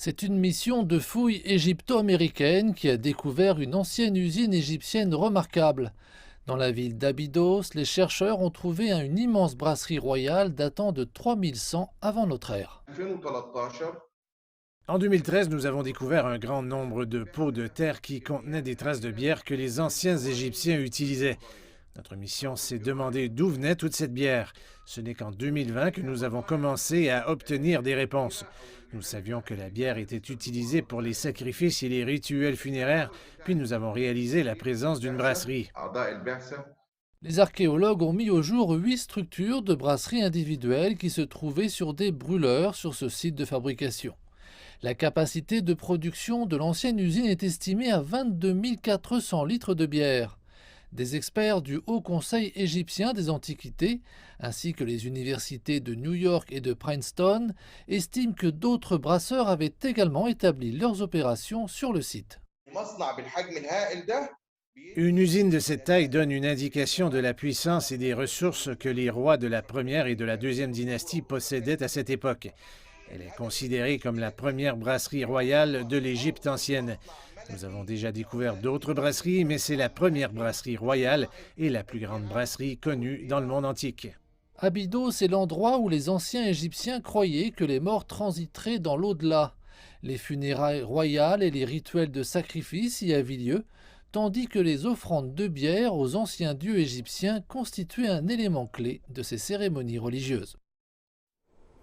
C'est une mission de fouille égypto-américaine qui a découvert une ancienne usine égyptienne remarquable. Dans la ville d'Abydos, les chercheurs ont trouvé une immense brasserie royale datant de 3100 avant notre ère. 2013 En 2013, nous avons découvert un grand nombre de pots de terre qui contenaient des traces de bière que les anciens Égyptiens utilisaient. Notre mission s'est demandé d'où venait toute cette bière. Ce n'est qu'en 2020 que nous avons commencé à obtenir des réponses. Nous savions que la bière était utilisée pour les sacrifices et les rituels funéraires, puis nous avons réalisé la présence d'une brasserie. أعضاء البعثة. Les archéologues ont mis au jour 8 structures de brasseries individuelles qui se trouvaient sur des brûleurs sur ce site de fabrication. La capacité de production de l'ancienne usine est estimée à 22 400 litres de bière. Des experts du Haut Conseil égyptien des Antiquités, ainsi que les universités de New York et de Princeton, estiment que d'autres brasseurs avaient également établi leurs opérations sur le site. مصنع بالحجم الهائل ده Une usine de cette taille donne une indication de la puissance et des ressources que les rois de la première et de la deuxième dynastie possédaient à cette époque. Elle est considérée comme la première brasserie royale de l'Égypte ancienne. Nous avons déjà découvert d'autres brasseries, mais c'est la première brasserie royale et la plus grande brasserie connue dans le monde antique. Abydos est l'endroit où les anciens Égyptiens croyaient que les morts transiteraient dans l'au-delà. Les funérailles royales et les rituels de sacrifice y avaient lieu, tandis que les offrandes de bière aux anciens dieux égyptiens constituaient un élément clé de ces cérémonies religieuses.